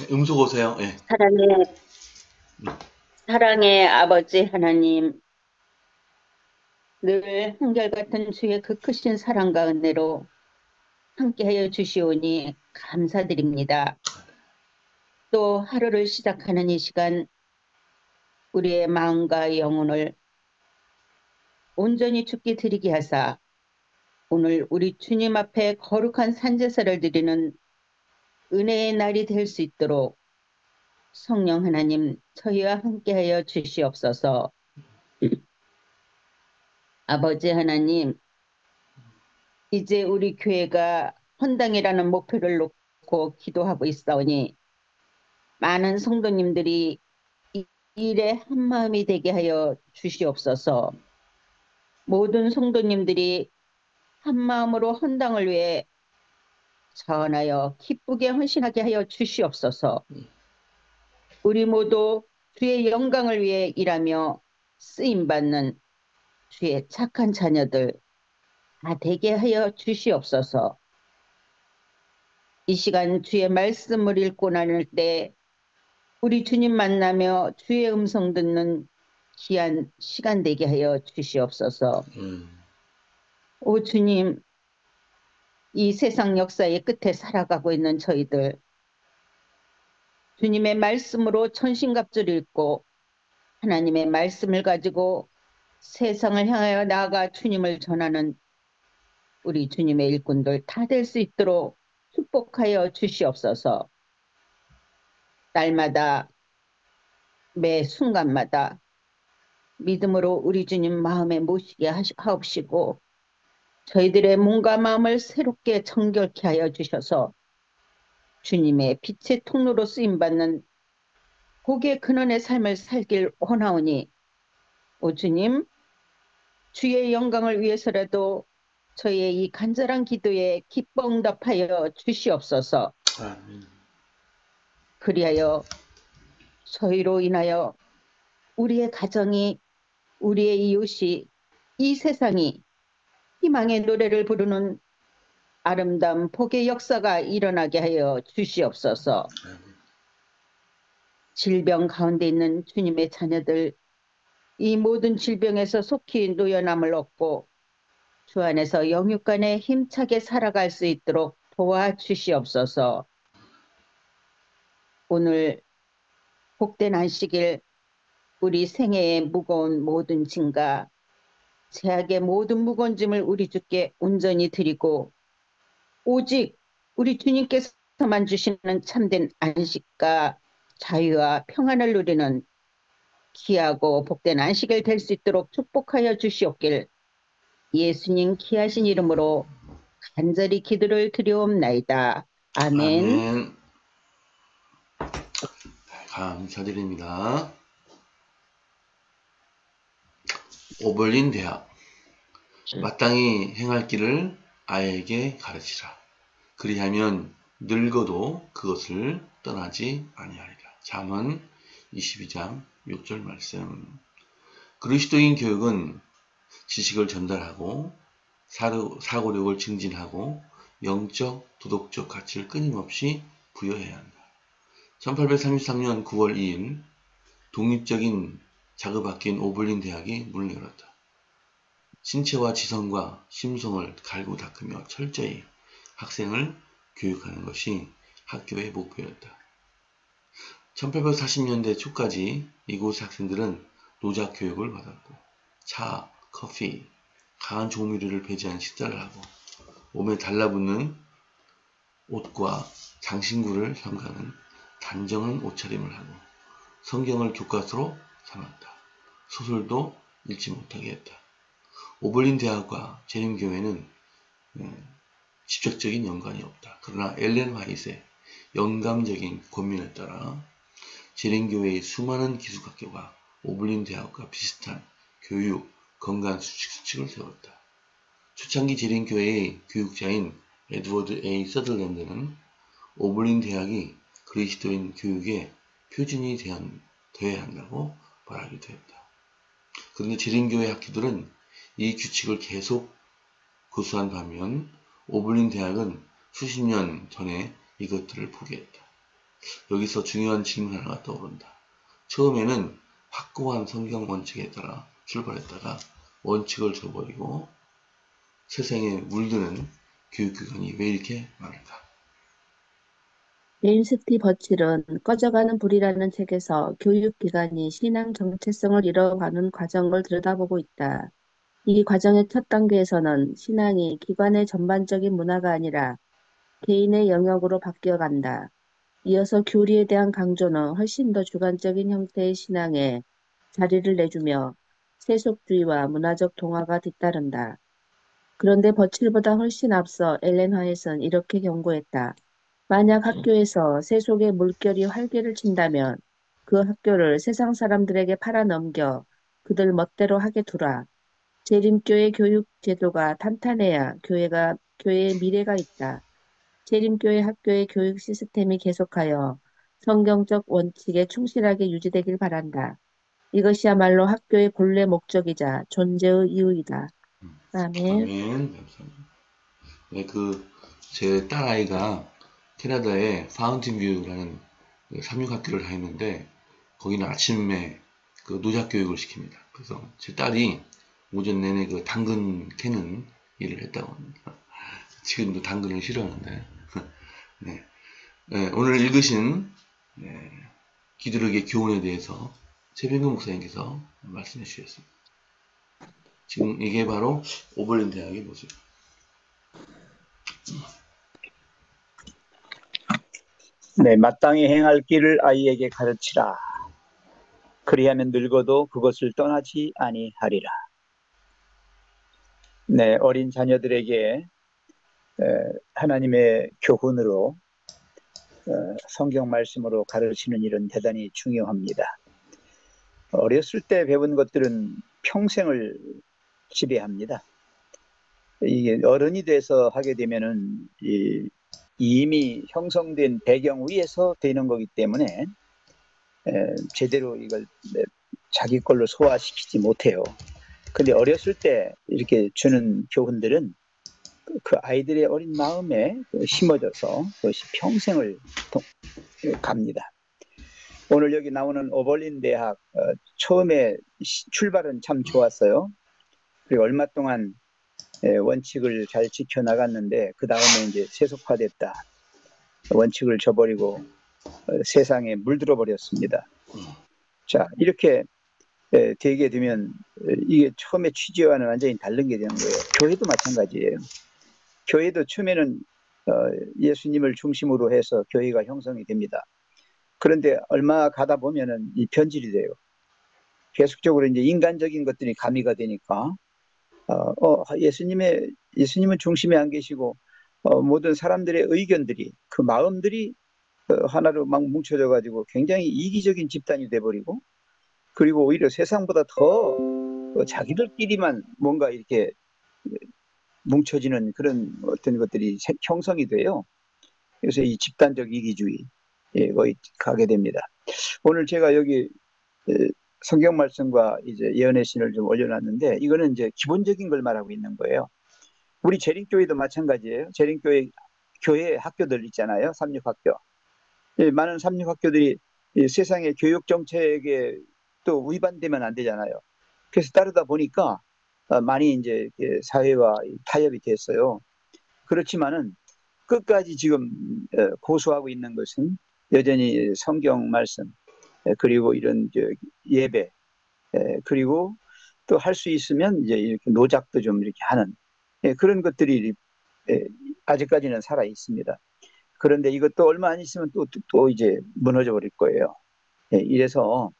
음소 오세요. 예. 사랑의, 사랑의 아버지 하나님, 늘 한결같은 주의 그 크신 사랑과 은혜로 함께하여 주시오니 감사드립니다. 또 하루를 시작하는 이 시간, 우리의 마음과 영혼을 온전히 주께 드리게 하사, 오늘 우리 주님 앞에 거룩한 산제사를 드리는 은혜의 날이 될 수 있도록 성령 하나님, 저희와 함께하여 주시옵소서. 아버지 하나님, 이제 우리 교회가 헌당이라는 목표를 놓고 기도하고 있사오니 많은 성도님들이 이 일에 한마음이 되게 하여 주시옵소서. 모든 성도님들이 한마음으로 헌당을 위해 전하여 기쁘게 헌신하게 하여 주시옵소서. 우리 모두 주의 영광을 위해 일하며 쓰임받는 주의 착한 자녀들 다 되게 하여 주시옵소서. 이 시간 주의 말씀을 읽고 나눌 때 우리 주님 만나며 주의 음성 듣는 귀한 시간 되게 하여 주시옵소서. 음, 오 주님, 이 세상 역사의 끝에 살아가고 있는 저희들, 주님의 말씀으로 천신갑주를 읽고 하나님의 말씀을 가지고 세상을 향하여 나아가 주님을 전하는 우리 주님의 일꾼들 다 될 수 있도록 축복하여 주시옵소서. 날마다 매 순간마다 믿음으로 우리 주님 마음에 모시게 하옵시고 저희들의 몸과 마음을 새롭게 정결케 하여 주셔서 주님의 빛의 통로로 쓰임받는 복의 근원의 삶을 살길 원하오니 오 주님 주의 영광을 위해서라도 저희의 이 간절한 기도에 기뻐 응답하여 주시옵소서. 아멘. 그리하여 저희로 인하여 우리의 가정이 우리의 이웃이 이 세상이 희망의 노래를 부르는 아름다운 복의 역사가 일어나게 하여 주시옵소서. 질병 가운데 있는 주님의 자녀들 이 모든 질병에서 속히 노연함을 얻고 주 안에서 영육간에 힘차게 살아갈 수 있도록 도와주시옵소서. 오늘 복된 안식일 우리 생애의 무거운 모든 짐과 제약의 모든 무거운 짐을 우리 주께 온전히 드리고 오직 우리 주님께서만 주시는 참된 안식과 자유와 평안을 누리는 귀하고 복된 안식일 될 수 있도록 축복하여 주시옵길 예수님 귀하신 이름으로 간절히 기도를 드리옵나이다. 아멘. 아멘. 감사드립니다. 오벌린 대학. 마땅히 행할 길을 아이에게 가르치라. 그리하면 늙어도 그것을 떠나지 아니하리라. 잠언 22장 6절 말씀. 그리스도인 교육은 지식을 전달하고 사고력을 증진하고 영적, 도덕적 가치를 끊임없이 부여해야 한다. 1833년 9월 2일 독립적인 자급학교인 오블린 대학이 문을 열었다. 신체와 지성과 심성을 갈고 닦으며 철저히 학생을 교육하는 것이 학교의 목표였다. 1840년대 초까지 이곳 학생들은 노작 교육을 받았고 차, 커피, 강한 조미료를 배제한 식사를 하고 몸에 달라붙는 옷과 장신구를 삼가는 단정한 옷차림을 하고 성경을 교과서로 삼았다. 소설도 읽지 못하게 했다. 오벌린 대학과 재림교회는 직접적인 연관이 없다. 그러나 엘렌 화이트의 영감적인 권면에 따라 재림교회의 수많은 기숙학교가 오블린 대학과 비슷한 교육, 건강 수칙을 세웠다. 초창기 재림교회의 교육자인 에드워드 A. 서들랜드는 오블린 대학이 그리스도인 교육의 표준이 되어야 한다고 말하기도 했다. 그런데 재림교회 학교들은 이 규칙을 계속 고수한 반면 오블린 대학은 수십 년 전에 이것들을 포기했다. 여기서 중요한 질문 하나가 떠오른다. 처음에는 확고한 성경 원칙에 따라 출발했다가 원칙을 저버리고 세상에 물드는 교육기관이 왜 이렇게 많을까? 제임스 T. 버칠은 꺼져가는 불이라는 책에서 교육기관이 신앙 정체성을 잃어가는 과정을 들여다보고 있다. 이 과정의 첫 단계에서는 신앙이 기관의 전반적인 문화가 아니라 개인의 영역으로 바뀌어간다. 이어서 교리에 대한 강조는 훨씬 더 주관적인 형태의 신앙에 자리를 내주며 세속주의와 문화적 동화가 뒤따른다. 그런데 버칠보다 훨씬 앞서 엘렌 화이트는 이렇게 경고했다. 만약 학교에서 세속의 물결이 활개를 친다면 그 학교를 세상 사람들에게 팔아넘겨 그들 멋대로 하게 두라. 재림교회 교육 제도가 탄탄해야 교회의 미래가 있다. 재림교회 학교의 교육 시스템이 계속하여 성경적 원칙에 충실하게 유지되길 바란다. 이것이야말로 학교의 본래 목적이자 존재의 이유이다. 아멘. 아멘. 감사합니다. 네, 제 딸아이가 캐나다에 파운틴뷰라는 삼육학교를 다니는데, 거기는 아침에 노작 교육을 시킵니다. 그래서 제 딸이 오전 내내 당근 캐는 일을 했다고 합니다. 지금도 당근을 싫어하는데. 네. 네, 오늘 읽으신 기드럭의 교훈에 대해서 최병근 목사님께서 말씀해 주셨습니다. 지금 이게 바로 오벌린 대학의 모습. 네, 마땅히 행할 길을 아이에게 가르치라. 그리하면 늙어도 그것을 떠나지 아니하리라. 네, 어린 자녀들에게 하나님의 교훈으로 성경 말씀으로 가르치는 일은 대단히 중요합니다. 어렸을 때 배운 것들은 평생을 지배합니다. 이게 어른이 돼서 하게 되면은 이미 형성된 배경 위에서 되는 거기 때문에 제대로 이걸 자기 걸로 소화시키지 못해요. 근데 어렸을 때 이렇게 주는 교훈들은 그 아이들의 어린 마음에 심어져서 그것이 평생을 갑니다. 오늘 여기 나오는 오벌린 대학 처음에 출발은 참 좋았어요. 그리고 얼마 동안 원칙을 잘 지켜나갔는데 그 다음에 이제 세속화됐다. 원칙을 저버리고 세상에 물들어 버렸습니다. 자, 이렇게 되게 되면 이게 처음에 취지와는 완전히 다른 게 되는 거예요. 교회도 마찬가지예요. 교회도 처음에는 예수님을 중심으로 해서 교회가 형성이 됩니다. 그런데 얼마 가다 보면은 이 변질이 돼요. 계속적으로 이제 인간적인 것들이 가미가 되니까 예수님은 중심에 안 계시고 모든 사람들의 의견들이 그 마음들이 하나로 막 뭉쳐져 가지고 굉장히 이기적인 집단이 돼버리고, 그리고 오히려 세상보다 더 자기들끼리만 뭔가 이렇게 뭉쳐지는 그런 어떤 것들이 형성이 돼요. 그래서 이 집단적 이기주의 거의 가게 됩니다. 오늘 제가 여기 성경 말씀과 이제 예언의 신을 좀 올려놨는데, 이거는 이제 기본적인 걸 말하고 있는 거예요. 우리 재림교회도 마찬가지예요. 재림교회 교회 학교들 있잖아요. 삼육학교. 많은 삼육학교들이 세상의 교육 정책에 또 위반되면 안 되잖아요. 그래서 따르다 보니까 많이 이제 사회와 타협이 됐어요. 그렇지만은 끝까지 지금 고수하고 있는 것은 여전히 성경 말씀, 그리고 이런 예배, 그리고 또 할 수 있으면 이제 이렇게 노작도 좀 이렇게 하는 그런 것들이 아직까지는 살아 있습니다. 그런데 이것도 얼마 안 있으면 또 이제 무너져 버릴 거예요. 이래서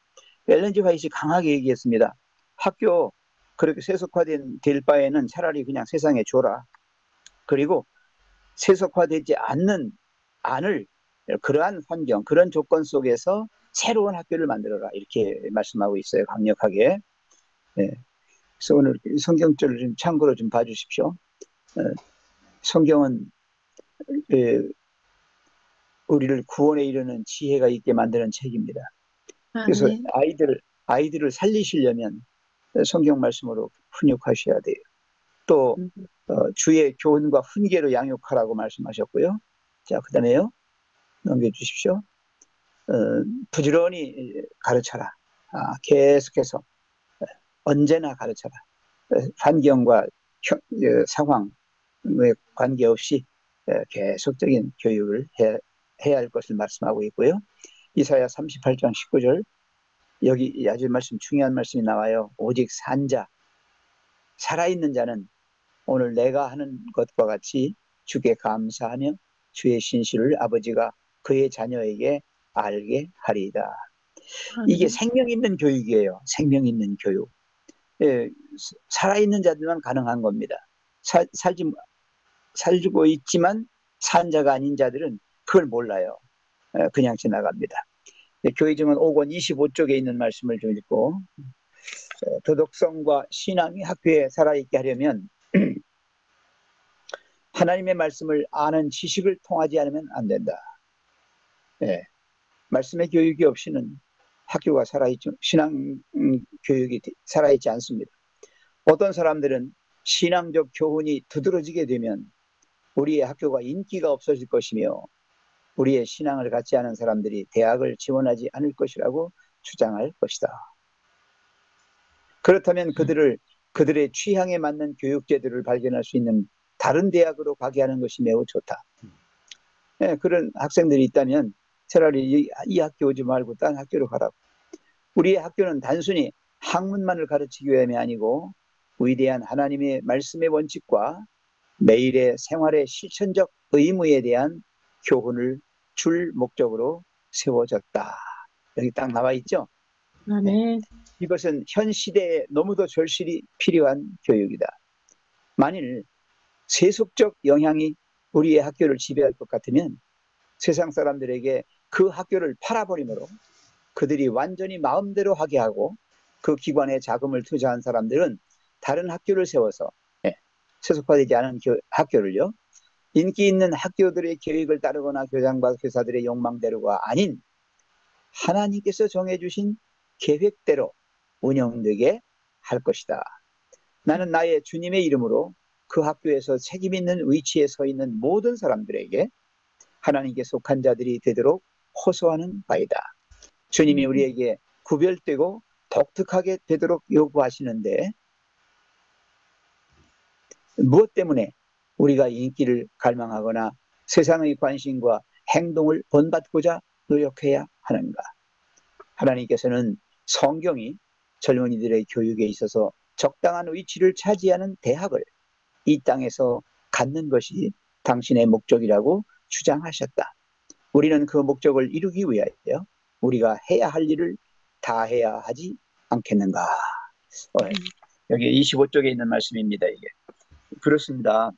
엘렌 G 화이트가 강하게 얘기했습니다. 학교 그렇게 세속화될 바에는 차라리 그냥 세상에 줘라. 그리고 세속화되지 않을 그러한 환경, 그런 조건 속에서 새로운 학교를 만들어라. 이렇게 말씀하고 있어요. 강력하게. 그래서 오늘 성경절을 좀 참고로 좀 봐주십시오. 성경은 우리를 구원에 이르는 지혜가 있게 만드는 책입니다. 그래서 아이들을 살리시려면 성경 말씀으로 훈육하셔야 돼요. 또 주의 교훈과 훈계로 양육하라고 말씀하셨고요. 자, 그 다음에요. 넘겨주십시오. 부지런히 가르쳐라. 계속해서 언제나 가르쳐라. 환경과 상황에 관계없이 계속적인 교육을 해야 할 것을 말씀하고 있고요. 이사야 38장 19절, 여기 아주 중요한 말씀이 나와요. 오직 산자, 살아있는 자는 오늘 내가 하는 것과 같이 주께 감사하며 주의 신실을 아버지가 그의 자녀에게 알게 하리이다. 이게 생명 있는 교육이에요. 생명 있는 교육. 살아있는 자들만 가능한 겁니다. 살고 있지만 산자가 아닌 자들은 그걸 몰라요. 그냥 지나갑니다. 교회증은 5권 25쪽에 있는 말씀을 좀 읽고, 도덕성과 신앙이 학교에 살아있게 하려면 하나님의 말씀을 아는 지식을 통하지 않으면 안 된다. 말씀의 교육이 없이는 학교가 신앙 교육이 살아있지 않습니다. 어떤 사람들은 신앙적 교훈이 두드러지게 되면 우리의 학교가 인기가 없어질 것이며 우리의 신앙을 갖지 않은 사람들이 대학을 지원하지 않을 것이라고 주장할 것이다. 그렇다면 그들의 취향에 맞는 교육제도를 발견할 수 있는 다른 대학으로 가게 하는 것이 매우 좋다. 그런 학생들이 있다면 차라리 이 학교 오지 말고 딴 학교로 가라고. 우리의 학교는 단순히 학문만을 가르치기 위함이 아니고 위대한 하나님의 말씀의 원칙과 매일의 생활의 실천적 의무에 대한 교훈을 줄 목적으로 세워졌다. 여기 딱 나와 있죠? 네. 이것은 현 시대에 너무도 절실히 필요한 교육이다. 만일 세속적 영향이 우리의 학교를 지배할 것 같으면 세상 사람들에게 그 학교를 팔아버리므로 그들이 완전히 마음대로 하게 하고 그 기관에 자금을 투자한 사람들은 다른 학교를 세워서 세속화되지 않은 학교를요, 인기 있는 학교들의 계획을 따르거나 교장과 교사들의 욕망대로가 아닌 하나님께서 정해주신 계획대로 운영되게 할 것이다. 나는 나의 주님의 이름으로 그 학교에서 책임 있는 위치에 서 있는 모든 사람들에게 하나님께 속한 자들이 되도록 호소하는 바이다. 주님이 우리에게 구별되고 독특하게 되도록 요구하시는데 무엇 때문에 우리가 인기를 갈망하거나 세상의 관심과 행동을 본받고자 노력해야 하는가? 하나님께서는 성경이 젊은이들의 교육에 있어서 적당한 위치를 차지하는 대학을 이 땅에서 갖는 것이 당신의 목적이라고 주장하셨다. 우리는 그 목적을 이루기 위하여 우리가 해야 할 일을 다 해야 하지 않겠는가? 여기 25쪽에 있는 말씀입니다. 이게 그렇습니다.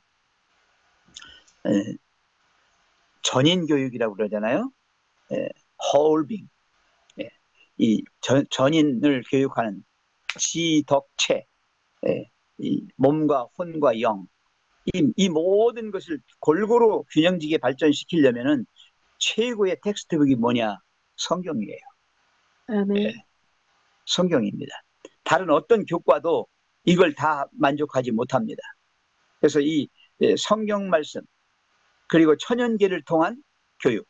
전인 교육이라고 그러잖아요. 홀빙, 이 전인을 교육하는 지덕체, 이 몸과 혼과 영, 이 모든 것을 골고루 균형지게 발전시키려면은 최고의 텍스트북이 뭐냐? 성경이에요. 성경입니다. 다른 어떤 교과도 이걸 다 만족하지 못합니다. 그래서 이 성경 말씀 그리고 천연계를 통한 교육,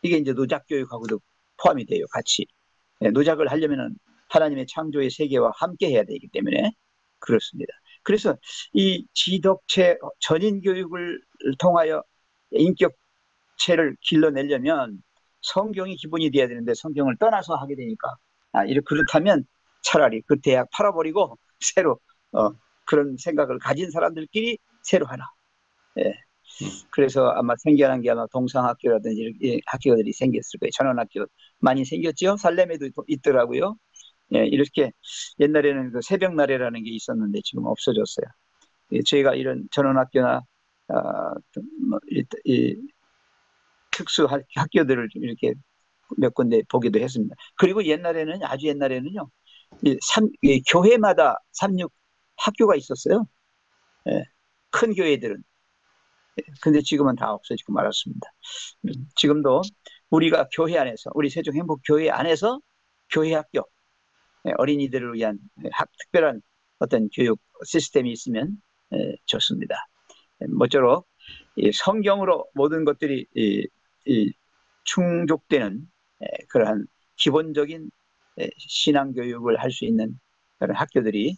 이게 이제 노작 교육하고도 포함이 돼요. 같이 노작을 하려면은 하나님의 창조의 세계와 함께 해야 되기 때문에 그렇습니다. 그래서 이 지덕체 전인 교육을 통하여 인격체를 길러내려면 성경이 기본이 돼야 되는데 성경을 떠나서 하게 되니까 그렇다면 차라리 그 대학 팔아버리고 새로 그런 생각을 가진 사람들끼리 새로 하나. 그래서 아마 생겨난 게 아마 동성학교라든지 이렇게 학교들이 생겼을 거예요. 전원학교 많이 생겼죠. 살렘에도 있더라고요. 이렇게 옛날에는 그 새벽나래라는 게 있었는데 지금 없어졌어요. 저희가 이런 전원학교나 이 특수 학교들을 좀 이렇게 몇 군데 보기도 했습니다. 그리고 아주 옛날에는요, 이 교회마다 삼육 학교가 있었어요. 큰 교회들은. 근데 지금은 다 없어지고 말았습니다. 지금도 우리가 교회 안에서, 우리 세종행복교회 안에서 교회학교, 어린이들을 위한 특별한 어떤 교육 시스템이 있으면 좋습니다. 모쪼록 이 성경으로 모든 것들이 충족되는 그러한 기본적인 신앙 교육을 할 수 있는 그런 학교들이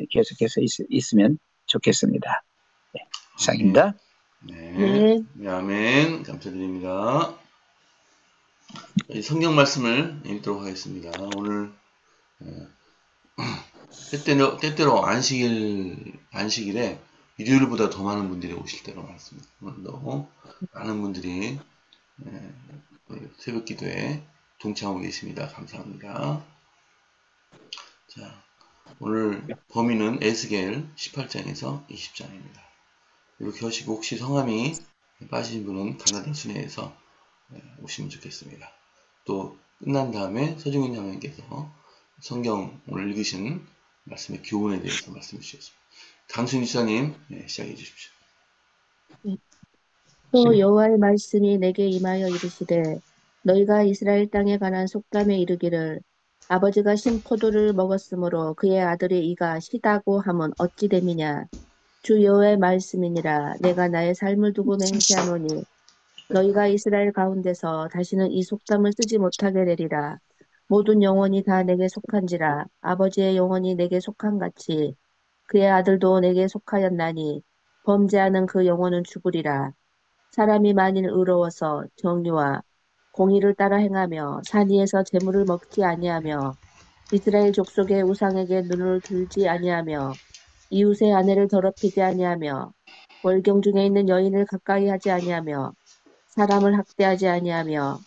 계속해서 있으면 좋겠습니다. 네, 아멘. 이상입니다. 네. 네. 네, 아멘. 감사드립니다. 성경 말씀을 읽도록 하겠습니다. 오늘 때때로 안식일에 일요일보다 더 많은 분들이 오실 때가 많습니다. 오늘도 많은 분들이 새벽 기도에 동참하고 계십니다. 감사합니다. 자, 오늘 범위는 에스겔 18장에서 20장입니다. 이렇게 하시고 혹시 성함이 빠진 분은 가나다 순회에서 오시면 좋겠습니다. 또 끝난 다음에 서중인 장로님께서 성경 오늘 읽으신 말씀의 교훈에 대해서 말씀해 주셨습니다. 강순희 지사님 시작해 주십시오. 또 여호와의 말씀이 내게 임하여 이르시되 너희가 이스라엘 땅에 관한 속담에 이르기를 아버지가 신 포도를 먹었으므로 그의 아들의 이가 시다고 함은 어찌 됨이냐. 주 여호와의 말씀이니라. 내가 나의 삶을 두고 맹세하노니 너희가 이스라엘 가운데서 다시는 이 속담을 쓰지 못하게 되리라. 모든 영혼이 다 내게 속한지라. 아버지의 영혼이 내게 속한 같이 그의 아들도 내게 속하였나니 범죄하는 그 영혼은 죽으리라. 사람이 만일 의로워서 정의와 공의를 따라 행하며 산 위에서 재물을 먹지 아니하며 이스라엘 족속의 우상에게 눈을 들지 아니하며 이웃의 아내를 더럽히지 아니하며 월경 중에 있는 여인을 가까이 하지 아니하며 사람을 학대하지 아니하며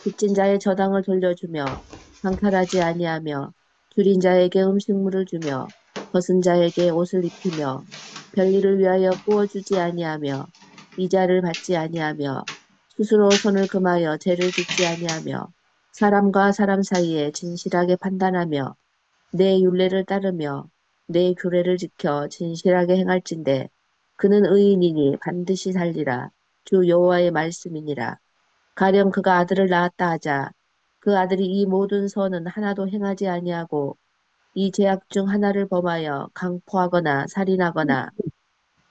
빚진 자의 저당을 돌려주며 강탈하지 아니하며 줄인 자에게 음식물을 주며 벗은 자에게 옷을 입히며 별일을 위하여 구워주지 아니하며 이자를 받지 아니하며 스스로 손을 금하여 죄를 짓지 아니하며 사람과 사람 사이에 진실하게 판단하며 내 율례를 따르며 내 규례를 지켜 진실하게 행할진대 그는 의인이니 반드시 살리라. 주 여호와의 말씀이니라. 가령 그가 아들을 낳았다 하자 그 아들이 이 모든 선은 하나도 행하지 아니하고 이 죄악 중 하나를 범하여 강포하거나 살인하거나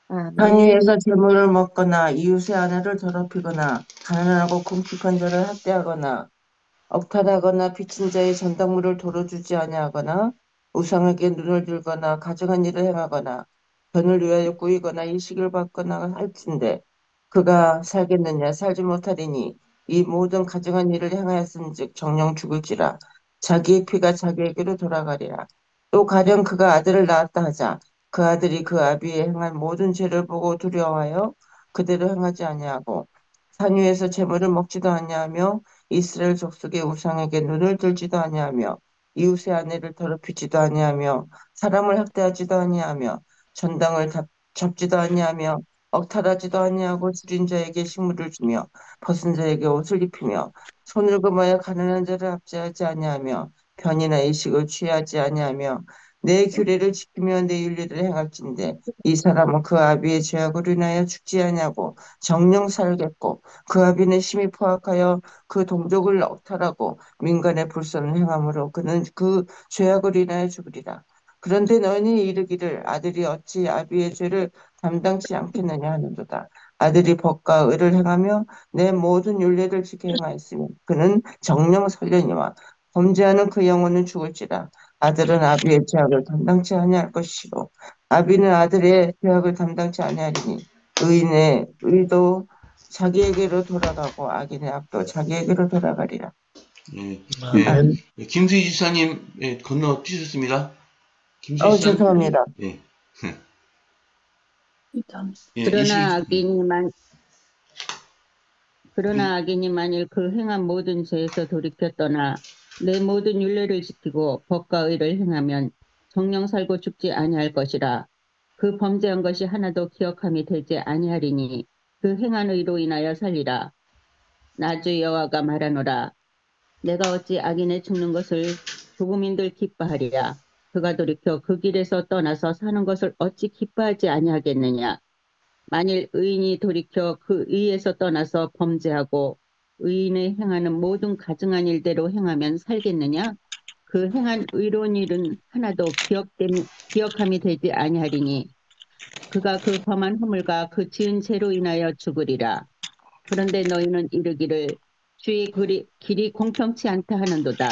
산 아멘. 위에서 재물을 먹거나 이웃의 아내를 더럽히거나 가난하고 궁핍한 자를 학대하거나 억탈하거나 빚진 자의 전당물을 도로주지 아니하거나 우상에게 눈을 들거나 가증한 일을 행하거나 돈을 위하여 꾸이거나 이식을 받거나 할진대 그가 살겠느냐 살지 못하리니 이 모든 가증한 일을 행하였은즉 정령 죽을지라 자기의 피가 자기에게로 돌아가리라. 또 가령 그가 아들을 낳았다 하자 그 아들이 그 아비의 행한 모든 죄를 보고 두려워하여 그대로 행하지 아니하고 산 위에서 재물을 먹지도 아니하며 이스라엘 족속의 우상에게 눈을 들지도 아니하며 이웃의 아내를 더럽히지도 아니하며 사람을 학대하지도 아니하며 전당을 잡지도 아니하며 억탈하지도 아니하고 줄인 자에게 식물을 주며 벗은 자에게 옷을 입히며 손을 금하여 가난한 자를 압제하지 아니하며 편이나 이식을 취하지 아니하며 내 규례를 지키며 내 윤리를 행할진대 이 사람은 그 아비의 죄악으로 인하여 죽지 아니하고 정령 살겠고 그 아비는 심히 포악하여 그 동족을 억탈하고 민간의 불선을 행함으로 그는 그 죄악으로 인하여 죽으리라. 그런데 너희는 이르기를 아들이 어찌 아비의 죄를 담당치 않겠느냐 하는도다. 아들이 법과 의를 행하며 내 모든 율례를 지켜 행하였으니 그는 정령 살려니와 범죄하는 그 영혼은 죽을지라. 아들은 아비의 죄악을 담당치 아니할 것이고 아비는 아들의 죄악을 담당치 아니하리니 의인의 의도 자기에게로 돌아가고 악인의 악도 자기에게로 돌아가리라. 예, 아멘. 김수희 지사님 건너 뛰셨습니다. 김수희 지사님. 죄송합니다. 예. 그러나 악인이 만일 그 행한 모든 죄에서 돌이켜 떠나 내 모든 율례를 지키고 법과 의를 행하면 정령 살고 죽지 아니할 것이라. 그 범죄한 것이 하나도 기억함이 되지 아니하리니 그 행한 의로 인하여 살리라. 나 주 여호와가 말하노라. 내가 어찌 악인의 죽는 것을 조국민들 기뻐하리라. 그가 돌이켜 그 길에서 떠나서 사는 것을 어찌 기뻐하지 아니하겠느냐. 만일 의인이 돌이켜 그 의에서 떠나서 범죄하고 의인의 행하는 모든 가증한 일대로 행하면 살겠느냐? 그 행한 의로운 일은 하나도 기억함이 되지 아니하리니 그가 그 범한 허물과 그 지은 죄로 인하여 죽으리라. 그런데 너희는 이르기를 주의 길이 공평치 않다 하는도다.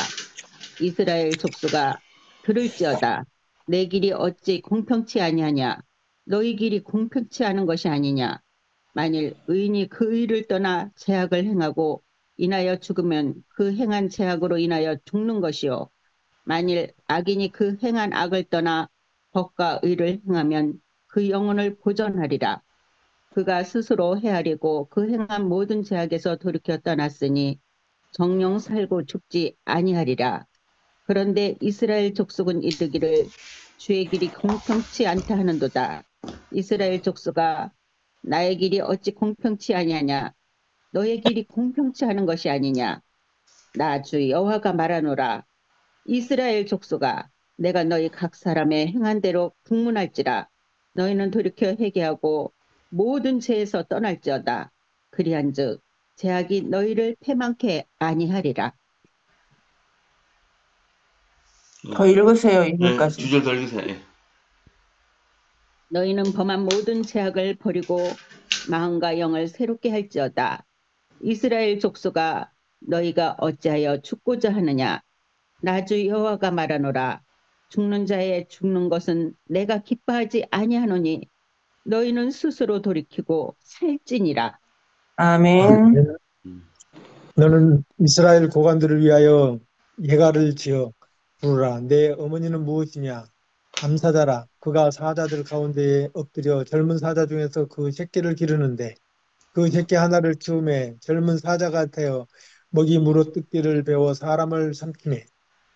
이스라엘 족속아 들을지어다. 내 길이 어찌 공평치 아니하냐. 너희 길이 공평치 않은 것이 아니냐. 만일 의인이 그 의를 떠나 죄악을 행하고 인하여 죽으면 그 행한 죄악으로 인하여 죽는 것이요. 만일 악인이 그 행한 악을 떠나 법과 의를 행하면 그 영혼을 보전하리라. 그가 스스로 헤아리고 그 행한 모든 죄악에서 돌이켜 떠났으니 정령 살고 죽지 아니하리라. 그런데 이스라엘 족속은 이르기를 주의 길이 공평치 않다 하는도다. 이스라엘 족속아 나의 길이 어찌 공평치 아니하냐. 너의 길이 공평치 않은 것이 아니냐. 나 주 여호와가 말하노라. 이스라엘 족속아 내가 너희 각 사람의 행한 대로 국문할지라. 너희는 돌이켜 회개하고 모든 죄에서 떠날지어다. 그리한즉 죄악이 너희를 패망케 아니하리라. 더 읽으세요, 네, 이거까지. 2절 더 읽으세요. 예. 너희는 범한 모든 죄악을 버리고 마음과 영을 새롭게 할지어다. 이스라엘 족속아 너희가 어찌하여 죽고자 하느냐. 나 주 여호와가 말하노라. 죽는 자의 죽는 것은 내가 기뻐하지 아니하노니 너희는 스스로 돌이키고 살찌니라. 아멘. 음. 너는 이스라엘 고관들을 위하여 예가를 지어 부르라. 내 어머니는 무엇이냐? 암사자라. 그가 사자들 가운데에 엎드려 젊은 사자 중에서 그 새끼를 기르는데 그 새끼 하나를 키우매 젊은 사자가 되어 먹이 물어뜯기를 배워 사람을 삼키매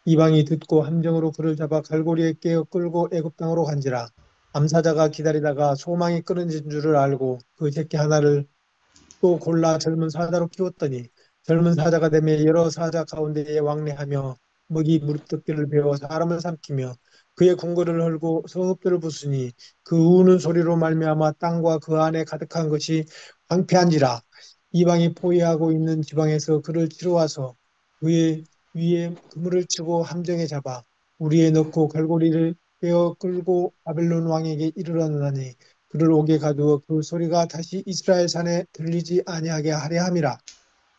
이방이 듣고 함정으로 그를 잡아 갈고리에 깨어 끌고 애굽 땅으로 간지라. 암사자가 기다리다가 소망이 끊어진 줄을 알고 그 새끼 하나를 또 골라 젊은 사자로 키웠더니 젊은 사자가 되며 여러 사자 가운데에 왕래하며 먹이 무릇뜯기를 배워 사람을 삼키며 그의 궁궐을 헐고 성읍들을 부수니 그 우는 소리로 말미암아 땅과 그 안에 가득한 것이 황폐한지라. 이방이 포위하고 있는 지방에서 그를 치러와서 그의 위에 그물을 치고 함정에 잡아 우리에 넣고 갈고리를 빼어 끌고 바벨론 왕에게 이르렀나니 그를 옥에 가두어 그 소리가 다시 이스라엘 산에 들리지 아니하게 하려 함이라.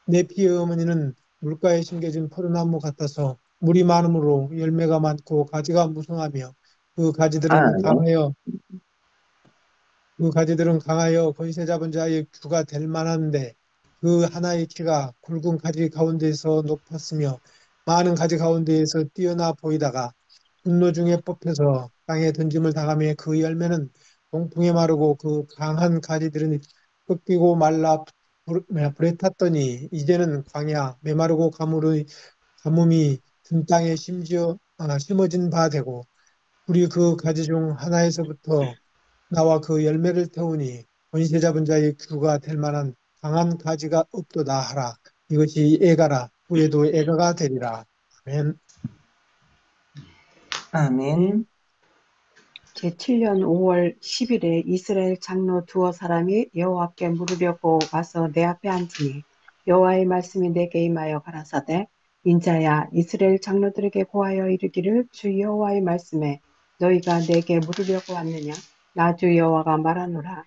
내 피의 어머니는 물가에 심겨진 포도나무 같아서 물이 많으므로 열매가 많고 가지가 무성하며 그 가지들은 아멘. 강하여 권세 잡은 자의 주가 될 만한데 그 하나의 키가 굵은 가지 가운데에서 높았으며 많은 가지 가운데에서 뛰어나 보이다가 분노 중에 뽑혀서 땅에 던짐을 당하며 그 열매는 동풍에 마르고 그 강한 가지들은 꺾이고 말라 불에 탔더니 이제는 광야 메마르고 가뭄이 든 땅에 심어진 바 되고 우리 그 가지 중 하나에서부터 나와 그 열매를 태우니 권세 잡은 자의 규가 될 만한 강한 가지가 없도다 하라. 이것이 애가라. 후에도 애가가 되리라. 아멘. 아멘. 제7년 5월 10일에 이스라엘 장로 두어 사람이 여호와께 물으려고 와서 내 앞에 앉으니 여호와의 말씀이 내게 임하여 가라사대 인자야 이스라엘 장로들에게 고하여 이르기를 주 여호와의 말씀에 너희가 내게 물으려고 왔느냐 나 주 여호와가 말하노라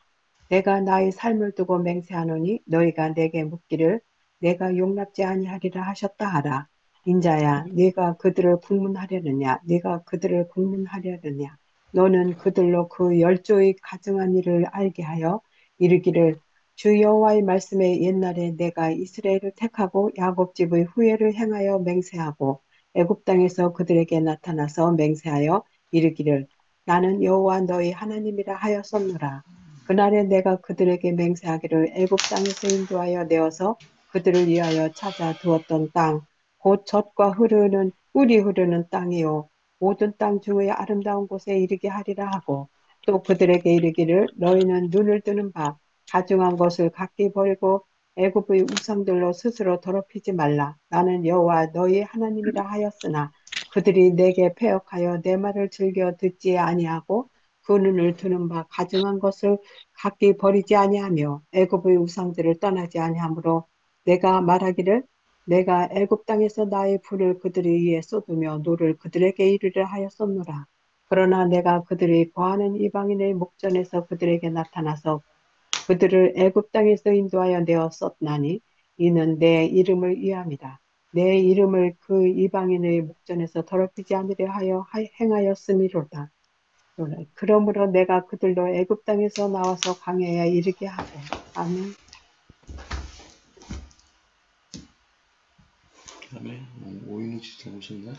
내가 나의 삶을 두고 맹세하노니 너희가 내게 묻기를 내가 용납지 아니하리라 하셨다 하라 인자야 네가 그들을 국문하려느냐 네가 그들을 국문하려느냐 너는 그들로 그 열조의 가증한 일을 알게 하여 이르기를 주 여호와의 말씀에 옛날에 내가 이스라엘을 택하고 야곱 집의 후예를 행하여 맹세하고 애굽 땅에서 그들에게 나타나서 맹세하여 이르기를 나는 여호와 너희 하나님이라 하였었노라. 그날에 내가 그들에게 맹세하기를 애굽 땅에서 인도하여 내어서 그들을 위하여 찾아 두었던 땅 곧 젖과 꿀이 흐르는 땅이요 모든 땅 중의 아름다운 곳에 이르게 하리라 하고 또 그들에게 이르기를 너희는 눈을 뜨는 바 가증한 것을 각기 버리고 애굽의 우상들로 스스로 더럽히지 말라. 나는 여호와 너희 하나님이라 하였으나 그들이 내게 패역하여 내 말을 즐겨 듣지 아니하고 그 눈을 뜨는 바 가증한 것을 각기 버리지 아니하며 애굽의 우상들을 떠나지 아니하므로 내가 말하기를 내가 애굽 땅에서 나의 불을 그들 위에 쏟으며 노를 그들에게 이르려 하였었노라. 그러나 내가 그들이 거하는 이방인의 목전에서 그들에게 나타나서 그들을 애굽 땅에서 인도하여 내었었나니 이는 내 이름을 위함이다. 내 이름을 그 이방인의 목전에서 더럽히지 않으려 하여 행하였음이로다. 그러므로 내가 그들로 애굽 땅에서 나와서 광야에 이르게 하고. 아멘. 그다음에 오인우 지사 오셨나?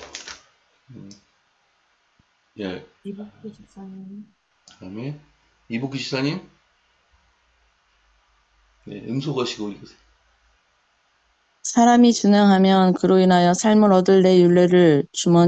예. 이복희 집사님. 그다음에 이복희 지사님, 네, 음소 거시고 읽으세요. 사람이 준행하면 그로 인하여 삶을 얻을 내 율례를 주며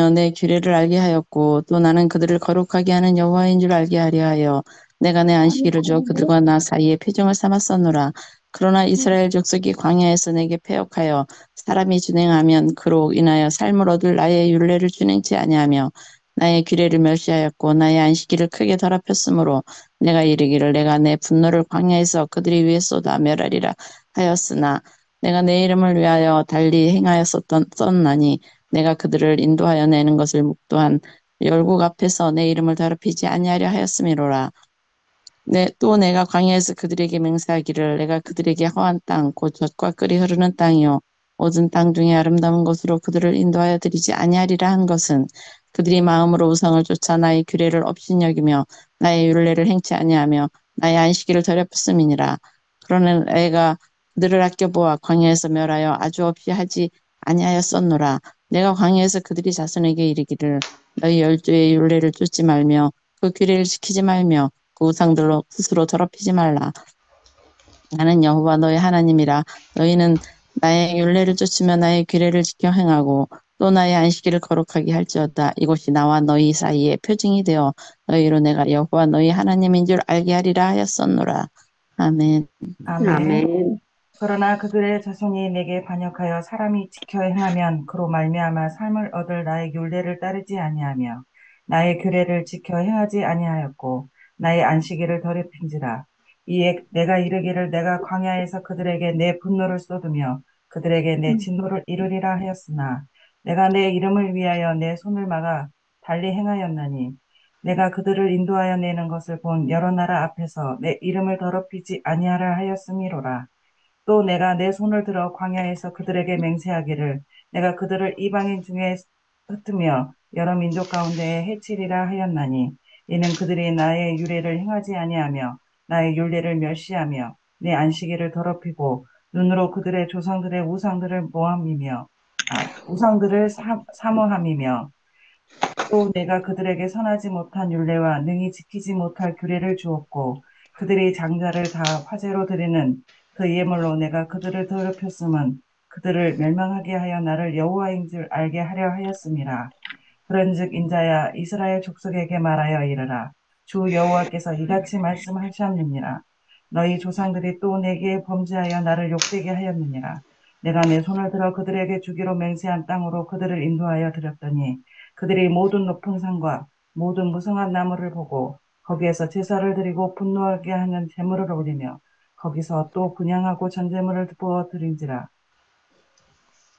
내 규례를 알게 하였고 또 나는 그들을 거룩하게 하는 여호와인 줄 알게 하려 하여 내가 내 안식일을 주어 그들과 나 사이에 표정을 삼았었노라. 그러나 이스라엘 족속이 광야에서 내게 패역하여 사람이 준행하면 그로 인하여 삶을 얻을 나의 율례를 준행치 아니하며 나의 규례를 멸시하였고 나의 안식일을 크게 더럽혔으므로 내가 이르기를 내가 내 분노를 광야에서 그들이 위에 쏟아 멸하리라 하였으나 내가 내 이름을 위하여 달리 행하였었나니 내가 그들을 인도하여 내는 것을 묵도한 열국 앞에서 내 이름을 더럽히지 아니하려 하였음이로라. 또 내가 광야에서 그들에게 맹세하기를 내가 그들에게 허한 땅 곧 젖과 꿀이 흐르는 땅이요 모든 땅 중에 아름다운 곳으로 그들을 인도하여 드리지 아니하리라 한 것은 그들이 마음으로 우상을 쫓아 나의 규례를 업신여기며 나의 율례를 행치 아니하며 나의 안식일을 더럽혔음이니라. 그러나 내가 그들을 아껴보아 광야에서 멸하여 아주 없이 하지 아니하였었노라. 내가 광야에서 그들이 자손에게 이르기를 너희 열조의 율례를 쫓지 말며 그 규례를 지키지 말며 그 우상들로 스스로 더럽히지 말라. 나는 여호와 너희 하나님이라. 너희는 나의 율례를 쫓으며 나의 규례를 지켜 행하고 또 나의 안식일을 거룩하게 할지어다. 이곳이 나와 너희 사이에 표징이 되어 너희로 내가 여호와 너희 하나님인 줄 알게 하리라 하였었노라. 아멘. 아멘. 그러나 그들의 자손이 내게 반역하여 사람이 지켜 행하면 그로 말미암아 삶을 얻을 나의 율례를 따르지 아니하며 나의 규례를 지켜 행하지 아니하였고 나의 안식일을 더럽힌지라. 이에 내가 이르기를 내가 광야에서 그들에게 내 분노를 쏟으며 그들에게 내 진노를 이루리라 하였으나 내가 내 이름을 위하여 내 손을 막아 달리 행하였나니 내가 그들을 인도하여 내는 것을 본 여러 나라 앞에서 내 이름을 더럽히지 아니하라 하였음이로라. 또 내가 내 손을 들어 광야에서 그들에게 맹세하기를 내가 그들을 이방인 중에 흩으며 여러 민족 가운데에 해치리라 하였나니 이는 그들이 나의 유례를 행하지 아니하며 나의 율례를 멸시하며 내 안식일을 더럽히고 눈으로 그들의 조상들의 우상들을 사모함이며 또 내가 그들에게 선하지 못한 율례와 능히 지키지 못할 규례를 주었고 그들이 장자를 다 화제로 드리는 그 예물로 내가 그들을 더럽혔음은 그들을 멸망하게 하여 나를 여호와인 줄 알게 하려 하였음이라. 그런즉 인자야 이스라엘 족속에게 말하여 이르라. 주 여호와께서 이같이 말씀하셨느니라. 너희 조상들이 또 내게 범죄하여 나를 욕되게 하였느니라. 내가 내 손을 들어 그들에게 주기로 맹세한 땅으로 그들을 인도하여 드렸더니 그들이 모든 높은 산과 모든 무성한 나무를 보고 거기에서 제사를 드리고 분노하게 하는 제물을 올리며 거기서 또 분향하고 전제물을 부어 드린지라.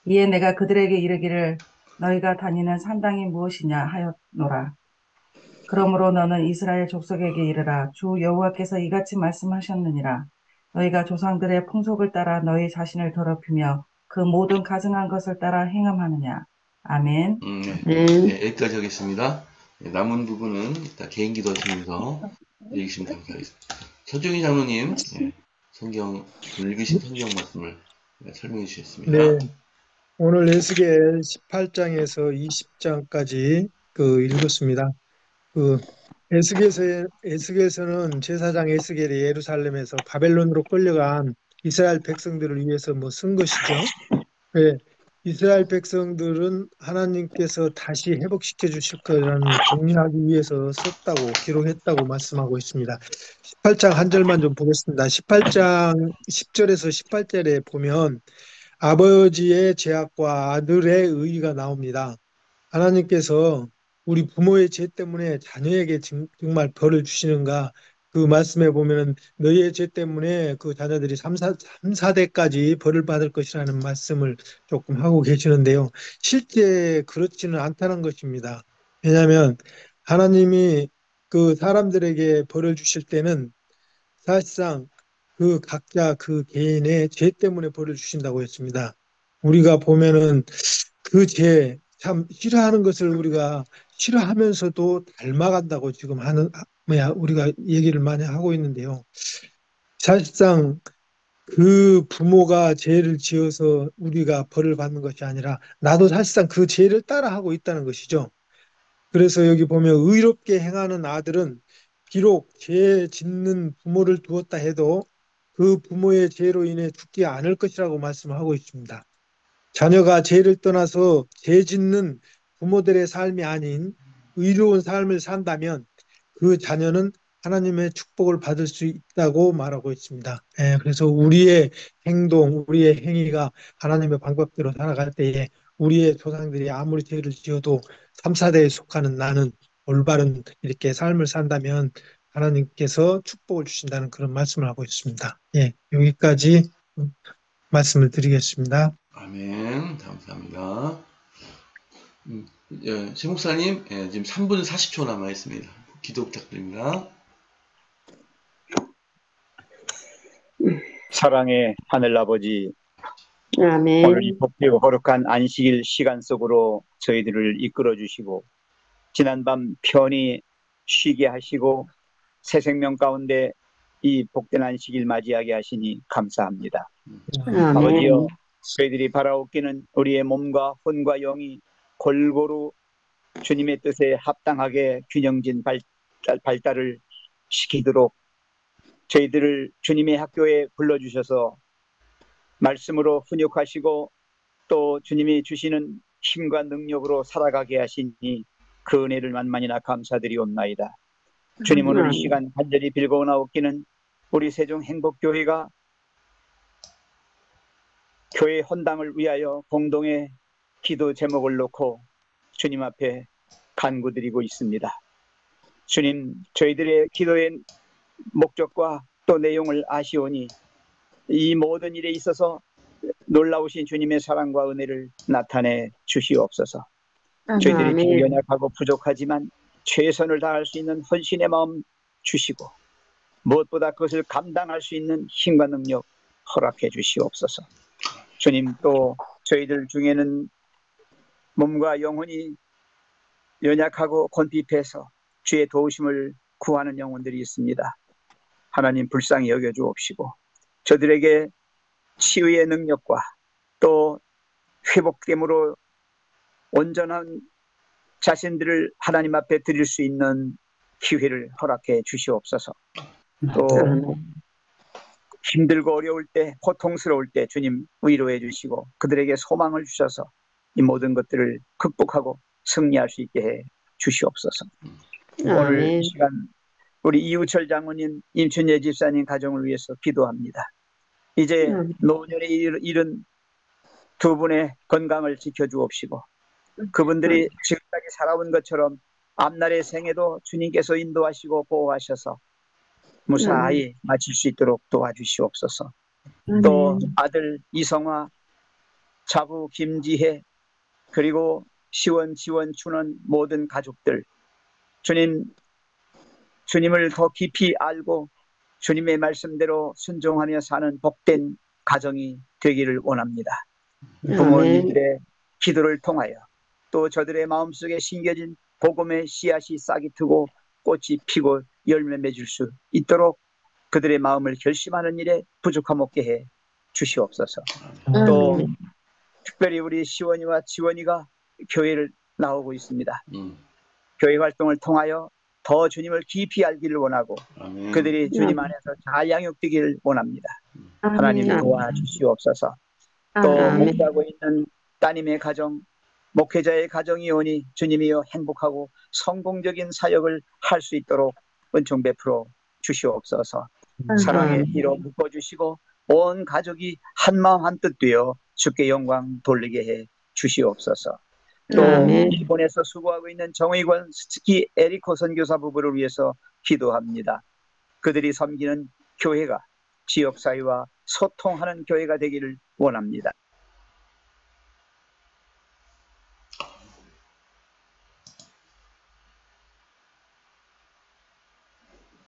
이에 내가 그들에게 이르기를 너희가 다니는 산당이 무엇이냐 하였노라. 그러므로 너는 이스라엘 족속에게 이르라. 주 여호와께서 이같이 말씀하셨느니라. 너희가 조상들의 풍속을 따라 너희 자신을 더럽히며 그 모든 가증한 것을 따라 행함하느냐. 아멘. 네, 여기까지 하겠습니다. 네, 남은 부분은 일단 개인 기도하시면서 읽으시면 감사하겠습니다. 서정희 장로님, 읽으신 성경 말씀을 설명해 주셨습니다. 네, 오늘 에스겔 18장에서 20장까지 읽었습니다. 에스겔서는 제사장 에스겔이 예루살렘에서 바벨론으로 끌려간 이스라엘 백성들을 위해서 쓴 것이죠. 네, 이스라엘 백성들은 하나님께서 다시 회복시켜 주실 거라는 격려하기 위해서 썼다고 기록했다고 말씀하고 있습니다. 18장 한 절만 좀 보겠습니다. 18장 10절에서 18절에 보면 아버지의 죄악과 아들의 의의가 나옵니다. 하나님께서 우리 부모의 죄 때문에 자녀에게 정말 벌을 주시는가? 그 말씀에 보면은 너희의 죄 때문에 그 자녀들이 3, 4대까지 벌을 받을 것이라는 말씀을 조금 하고 계시는데요. 실제 그렇지는 않다는 것입니다. 왜냐하면 하나님이 그 사람들에게 벌을 주실 때는 사실상 그 각자 그 개인의 죄 때문에 벌을 주신다고 했습니다. 우리가 보면은 그 죄, 참 싫어하는 것을 우리가 싫어하면서도 닮아간다고 지금 우리가 얘기를 많이 하고 있는데요. 사실상 그 부모가 죄를 지어서 우리가 벌을 받는 것이 아니라 나도 사실상 그 죄를 따라하고 있다는 것이죠. 그래서 여기 보면 의롭게 행하는 아들은 비록 죄 짓는 부모를 두었다 해도 그 부모의 죄로 인해 죽지 않을 것이라고 말씀하고 있습니다. 자녀가 죄를 떠나서 죄 짓는 부모들의 삶이 아닌 의로운 삶을 산다면 그 자녀는 하나님의 축복을 받을 수 있다고 말하고 있습니다. 그래서 우리의 행동, 우리의 행위가 하나님의 방법대로 살아갈 때에 우리의 조상들이 아무리 죄를 지어도 3, 4대에 속하는 나는 올바른 이렇게 삶을 산다면 하나님께서 축복을 주신다는 그런 말씀을 하고 있습니다. 여기까지 말씀을 드리겠습니다. 아멘. 감사합니다. 최 목사님, 지금 3분 40초 남아 있습니다. 기도 부탁드립니다. 사랑의 하늘아버지, 아멘. 오늘 이 복되고 거룩한 안식일 시간 속으로 저희들을 이끌어 주시고 지난밤 편히 쉬게 하시고 새 생명 가운데 이 복된 안식일 맞이하게 하시니 감사합니다. 아버지여, 아멘. 저희들이 바라옵기는 우리의 몸과魂과 영이 골고루 주님의 뜻에 합당하게 균형진 발달을 시키도록 저희들을 주님의 학교에 불러주셔서 말씀으로 훈육하시고 또 주님이 주시는 힘과 능력으로 살아가게 하시니 그 은혜를 만만이나 감사드리옵나이다. 주님, 오늘 이 시간 간절히 빌고나옵기는 우리 세종 행복교회가 교회 헌당을 위하여 공동의 기도 제목을 놓고 주님 앞에 간구드리고 있습니다. 주님, 저희들의 기도의 목적과 또 내용을 아시오니 이 모든 일에 있어서 놀라우신 주님의 사랑과 은혜를 나타내 주시옵소서. 저희들이 비록 연약하고 부족하지만 최선을 다할 수 있는 헌신의 마음 주시고 무엇보다 그것을 감당할 수 있는 힘과 능력 허락해 주시옵소서. 주님, 또 저희들 중에는 몸과 영혼이 연약하고 곤핍해서 주의 도우심을 구하는 영혼들이 있습니다. 하나님, 불쌍히 여겨주옵시고 저들에게 치유의 능력과 또 회복됨으로 온전한 자신들을 하나님 앞에 드릴 수 있는 기회를 허락해 주시옵소서. 또 힘들고 어려울 때, 고통스러울 때 주님 위로해 주시고 그들에게 소망을 주셔서 이 모든 것들을 극복하고 승리할 수 있게 해 주시옵소서. 오늘 이 시간 우리 이우철 장모님, 임춘예 집사님 가정을 위해서 기도합니다. 이제 노년에 이른 두 분의 건강을 지켜주옵시고 그분들이 지금까지 살아온 것처럼 앞날의 생에도 주님께서 인도하시고 보호하셔서 무사히 마칠 수 있도록 도와주시옵소서. 또 아들 이성화, 자부 김지혜, 그리고 시원, 지원, 추는 모든 가족들, 주님을 더 깊이 알고 주님의 말씀대로 순종하며 사는 복된 가정이 되기를 원합니다. 부모님들의 기도를 통하여 또 저들의 마음속에 심겨진 복음의 씨앗이 싹이 트고 꽃이 피고 열매 맺을 수 있도록 그들의 마음을 결심하는 일에 부족함 없게 해 주시옵소서. 또 특별히 우리 시원이와 지원이가 교회를 나오고 있습니다. 교회 활동을 통하여 더 주님을 깊이 알기를 원하고 그들이 주님 안에서 잘 양육되기를 원합니다. 하나님 도와주시옵소서. 또 목사하고 있는 따님의 가정, 목회자의 가정이 오니 주님이여 행복하고 성공적인 사역을 할 수 있도록 은총 베풀어 주시옵소서. 사랑의 피로 묶어주시고 온 가족이 한마음 한뜻 되어 주께 영광 돌리게 해 주시옵소서. 또 일본에서 수고하고 있는 정의권 스키 에리코 선교사 부부를 위해서 기도합니다. 그들이 섬기는 교회가 지역사회와 소통하는 교회가 되기를 원합니다.